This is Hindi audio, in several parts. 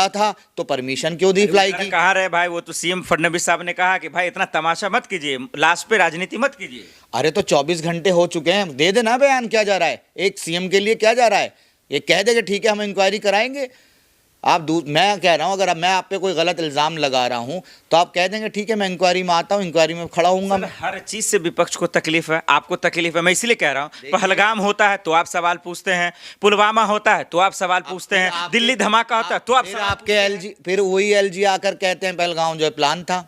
बड़ा था तो परमिशन क्यों दी फ्लाई की? कहा रहे भाई, वो तो सीएम फडणवीस साहब ने कहा कि भाई इतना तमाशा मत कीजिए, लास्ट पे राजनीति मत कीजिए। अरे तो 24 घंटे हो चुके हैं, दे देना बयान, क्या जा रहा है? एक सीएम के लिए क्या जा रहा है? ये कह दे कि ठीक है हम इंक्वायरी कराएंगे। मैं कह रहा हूं, अगर मैं आप पे कोई गलत इल्जाम लगा रहा हूं तो आप कह देंगे ठीक है मैं इंक्वायरी में आता हूं, इंक्वायरी में खड़ा हूंगा मैं। हर चीज से विपक्ष को तकलीफ है, आपको तकलीफ है, मैं इसलिए कह रहा हूं। पहलगाम होता है तो आप सवाल पूछते हैं, पुलवामा होता है तो आप सवाल पूछते हैं, दिल्ली धमाका होता है तो आप आपके एलजी, फिर वही एलजी आकर कहते हैं पहलगाम जो प्लान था।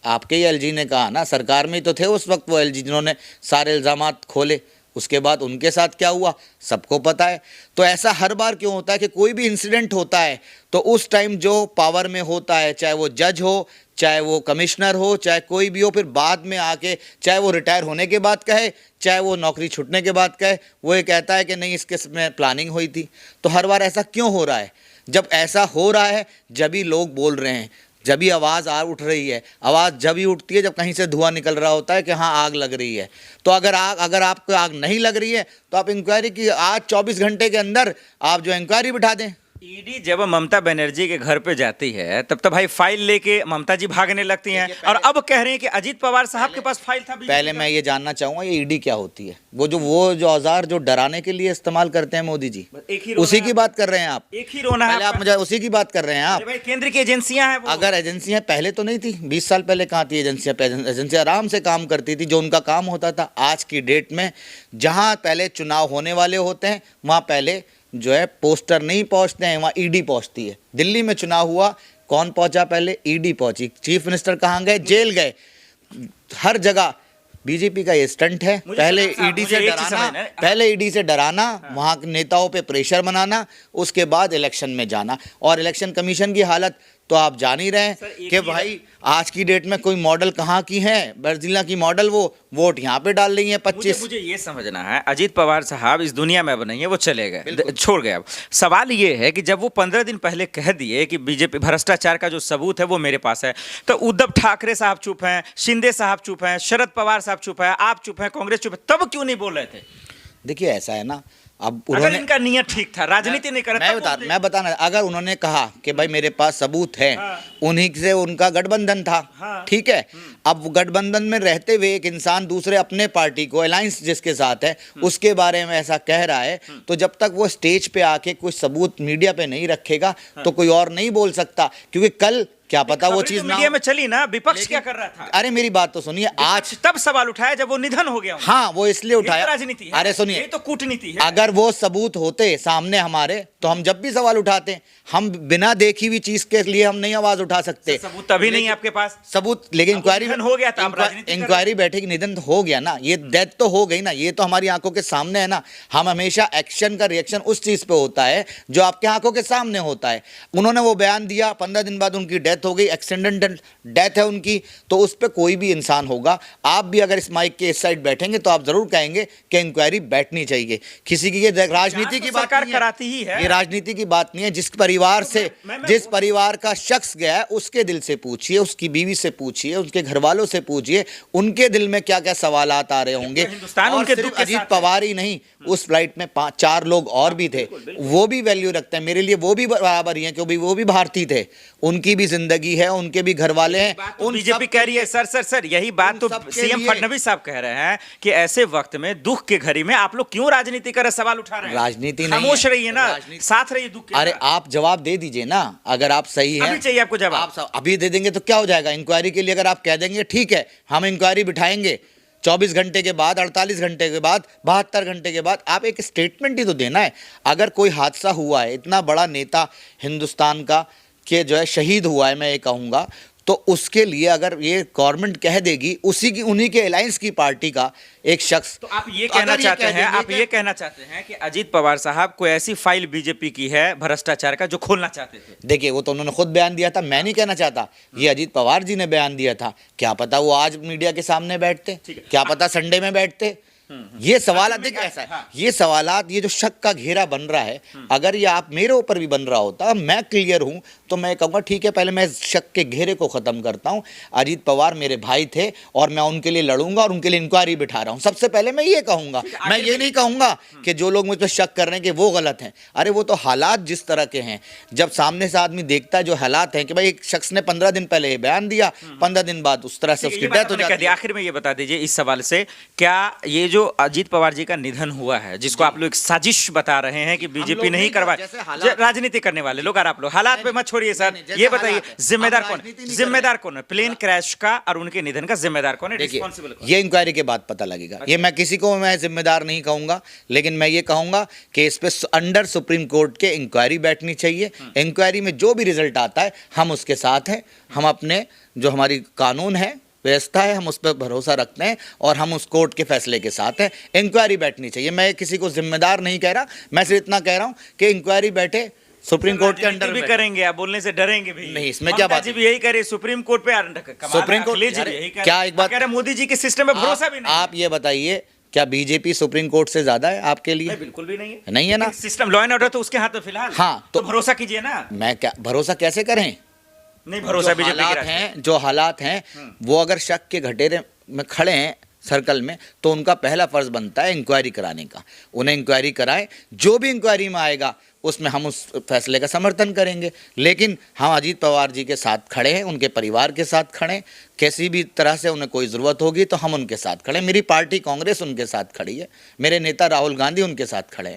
आपके ही एलजी ने कहा ना, सरकार में ही तो थे उस वक्त वो एलजी जिन्होंने सारे इल्जामात खोले। उसके बाद उनके साथ क्या हुआ सबको पता है। तो ऐसा हर बार क्यों होता है कि कोई भी इंसिडेंट होता है तो उस टाइम जो पावर में होता है, चाहे वो जज हो, चाहे वो कमिश्नर हो, चाहे कोई भी हो, फिर बाद में आके चाहे वो रिटायर होने के बाद कहे, चाहे वो नौकरी छूटने के बाद कहे, वो ये कहता है कि नहीं इसके में प्लानिंग हुई थी। तो हर बार ऐसा क्यों हो रहा है? जब ऐसा हो रहा है जब ही लोग बोल रहे हैं, जब भी आवाज़ उठ रही है। आवाज़ जब ही उठती है जब कहीं से धुआं निकल रहा होता है कि हाँ आग लग रही है। तो अगर आपको आग नहीं लग रही है तो आप इंक्वायरी की आज 24 घंटे के अंदर आप जो इंक्वायरी बिठा दें। ईडी जब ममता बनर्जी के घर पे जाती है तब तो भाई फाइल लेके ममता जी भागने लगती हैं, और अब कह रहे हैं कि अजीत पवार साहब के पास फाइल था। पहले मैं ये जानना चाहूंगा ये ईडी क्या होती है? वो जो औजार जो डराने के लिए इस्तेमाल करते हैं मोदी जी, उसी की बात कर रहे हैं आप? एक ही रोना है आप मुझे उसी की बात कर रहे हैं आप? भाई केंद्र की एजेंसियां हैं। अगर एजेंसियां पहले तो नहीं थी, 20 साल पहले कहाँ थी एजेंसियां आराम से काम करती थी, जो उनका काम होता था। आज की डेट में जहाँ पहले चुनाव होने वाले होते हैं वहाँ पहले जो है पोस्टर नहीं पहुंचते हैं, वहाँ ईडी पहुंचती है। दिल्ली में चुनाव हुआ, कौन पहुंचा पहले? ईडी पहुंची। चीफ मिनिस्टर कहाँ गए? जेल गए। हर जगह बीजेपी का ये स्टंट है, पहले ईडी से डराना, वहाँ के नेताओं पे प्रेशर बनाना, उसके बाद इलेक्शन में जाना। और इलेक्शन कमीशन की हालत तो आप जान ही रहे हैं कि भाई आज की डेट में कोई मॉडल कहाँ की है, बर्जिला की मॉडल, वो वोट यहाँ पे डाल रही है 25। मुझे ये समझना है, अजीत पवार साहब इस दुनिया में अब नहीं है, वो चले गए, छोड़ गए। अब सवाल ये है कि जब वो 15 दिन पहले कह दिए कि बीजेपी भ्रष्टाचार का जो सबूत है वो मेरे पास है, तो उद्धव ठाकरे साहब चुप हैं, शिंदे साहब चुप हैं, शरद पवार साहब चुप हैं, आप चुप हैं, कांग्रेस चुप है, तब क्यों नहीं बोल रहे थे? देखिए ऐसा है ना, अब अगर इनका नियत ठीक था, राजनीति नहीं कर, मैं बताना, अगर उन्होंने कहा कि भाई मेरे पास सबूत है, उन्हीं से उनका गठबंधन था, ठीक है। अब गठबंधन में रहते हुए एक इंसान दूसरे अपने पार्टी को, अलायंस जिसके साथ है, उसके बारे में ऐसा कह रहा है, तो जब तक वो स्टेज पे आके कुछ सबूत मीडिया पे नहीं रखेगा तो कोई और नहीं बोल सकता। क्योंकि कल क्या पता वो चीज मीडिया में चली ना, विपक्ष क्या कर रहा था? अरे मेरी बात तो सुनिए, आज तब सवाल उठाया जब वो निधन हो गया। हाँ, वो इसलिए उठाया, राजनीति है। अरे सुनिए, ये तो कूटनीति है। अगर वो सबूत होते सामने हमारे तो हम जब भी सवाल उठाते, हम बिना देखी हुई चीज के लिए हम नहीं आवाज उठा सकते। सबूत तभी नहीं आपके पास सबूत, लेकिन इंक्वायरी हो गया था, इंक्वायरी बैठेगी, निधन हो गया ना, ये डेथ तो हो गई ना, ये तो हमारी आंखों के सामने है ना। हम हमेशा एक्शन का रिएक्शन उस चीज पे होता है जो आपके आंखों के सामने होता है। उन्होंने वो बयान दिया, 15 दिन बाद उनकी डेथ हो गई, एक्सीडेंटल डेथ है उनकी, तो उस पर कोई भी इंसान होगा, आप भी अगर इस माइक के इस साइड बैठेंगे तो आप जरूर कहेंगे कि इंक्वायरी बैठनी चाहिए। किसी की ये राजनीति की बात कराती ही है, ये राजनीति की बात नहीं है। जिस परिवार से जिस परिवार का शख्स गया है उसके दिल से पूछिए, उसकी बीवी से पूछिए, उसके घर वालों से पूछिए, उनके दिल में क्या क्या सवालात आ रहे होंगे। और सिर्फ अजीत पवार ही नहीं, उस फ्लाइट में 5-4 लोग और भी थे, वो भी वैल्यू रखते हैं मेरे लिए, वो भी बराबर ही हैं क्योंकि वो भी भारतीय थे, उनकी भी जिंदगी है, उनके भी घर वाले हैं। उन बीजेपी कह रही है सर यही बात तो सीएम फडणवीस साहब कह रहे हैं कि ऐसे वक्त में, दुख के घड़ी में आप लोग क्यों राजनीति कर सवाल उठा रहे हैं? राजनीति खामोश रहिए ना, साथ रहिए दुख के। अरे आप जवाब दे दीजिए ना, अगर आप सही हैं, अभी चाहिए आपको जवाब, आप अभी दे देंगे तो क्या हो जाएगा? इंक्वायरी के लिए अगर आप कह देंगे ठीक है हम इंक्वायरी बिठाएंगे, 24 घंटे के बाद, 48 घंटे के बाद, 72 घंटे के बाद, आप एक स्टेटमेंट ही तो देना है। अगर कोई हादसा हुआ है, इतना बड़ा नेता हिंदुस्तान का के जो है शहीद हुआ है, मैं ये कहूँगा, तो उसके लिए अगर ये गवर्नमेंट कह देगी, उन्हीं के अलायंस की पार्टी का एक शख्स, तो आप ये कहना चाहते हैं कि अजीत पवार साहब कोई ऐसी फाइल बीजेपी की है भ्रष्टाचार का जो खोलना चाहते थे? देखिए वो तो उन्होंने खुद बयान दिया था, मैं नहीं कहना चाहता, ये अजीत पवार जी ने बयान दिया था। क्या पता वो आज मीडिया के सामने बैठते, क्या पता संडे में बैठते, ये सवाल देखिए ऐसा है, ये सवालात, ये जो शक का घेरा बन रहा है, अगर ये आप मेरे ऊपर भी बन रहा होता, मैं क्लियर हूं तो मैं कहूंगा ठीक है, पहले मैं इस शक के घेरे को खत्म करता हूं। अजीत पवार मेरे भाई थे और मैं उनके लिए लड़ूंगा और उनके लिए इंक्वायरी बिठा रहा हूं। सबसे पहले मैं ये कहूंगा, मैं ये नहीं कहूंगा कि जो लोग मुझ पर शक कर रहे हैं कि वो गलत हैं। अरे वो तो हालात जिस तरह के हैं, जब सामने से आदमी देखता है जो हालात हैं कि भाई एक शख्स ने 15 दिन पहले ये बयान दिया, 15 दिन बाद उस तरह से उसकी डेथ हो जाती है। आखिर में ये बता दीजिए इस सवाल से, क्या ये जो अजीत पवार जी का निधन हुआ है, जिसको आप लोग एक साजिश बता रहे हैं कि बीजेपी नहीं करवाए, राजनीति करने वाले लोग, और आप लोग हालात पे मत छोड़िए सर, ये बताइए जिम्मेदार कौन है? जिम्मेदार कौन है प्लेन क्रैश का और उनके निधन का? जिम्मेदार कौन है? देखिए ये इंक्वायरी के बाद पता लगेगा। ये मैं किसी को मैं जिम्मेदार नहीं कहूंगा, लेकिन मैं ये कहूंगा कि इस पे अंडर सुप्रीम कोर्ट के इंक्वायरी बैठनी चाहिए। इंक्वायरी में जो भी रिजल्ट आता है हम उसके साथ हैं। हम अपने जो हमारी कानून है, व्यवस्था है, हम उस पर भरोसा रखते हैं और हम उस कोर्ट के फैसले के साथ हैं। इंक्वायरी बैठनी चाहिए। मैं किसी को जिम्मेदार नहीं कह रहा, मैं सिर्फ इतना कह रहा हूं कि इंक्वायरी बैठे सुप्रीम कोर्ट के अंडर भी करेंगे। आप बोलने से डरेंगे भी नहीं, इसमें क्या बात है? भी यही करे सुप्रीम कोर्ट पे, सुप्रीम कोर्ट क्या एक बात, मोदी जी के सिस्टम में भरोसा भी नहीं। आप ये बताइए, क्या बीजेपी सुप्रीम कोर्ट से ज्यादा है आपके लिए? बिल्कुल भी नहीं है। नहीं है ना? सिस्टम लॉ एंड ऑर्डर तो उसके हाथ में फिलहाल। हाँ तो भरोसा कीजिए ना। मैं क्या भरोसा कैसे करें? नहीं भरोसा बीजेपी हालात हैं, जो हालात हैं वो अगर शक के घटेरे में खड़े हैं सर्कल में, तो उनका पहला फर्ज बनता है इंक्वायरी कराने का। उन्हें इंक्वायरी कराएं, जो भी इंक्वायरी में आएगा उसमें हम उस फैसले का समर्थन करेंगे। लेकिन हम अजीत पवार जी के साथ खड़े हैं, उनके परिवार के साथ खड़े हैं। किसी भी तरह से उन्हें कोई ज़रूरत होगी तो हम उनके साथ खड़े हैं। मेरी पार्टी कांग्रेस उनके साथ खड़ी है, मेरे नेता राहुल गांधी उनके साथ खड़े हैं।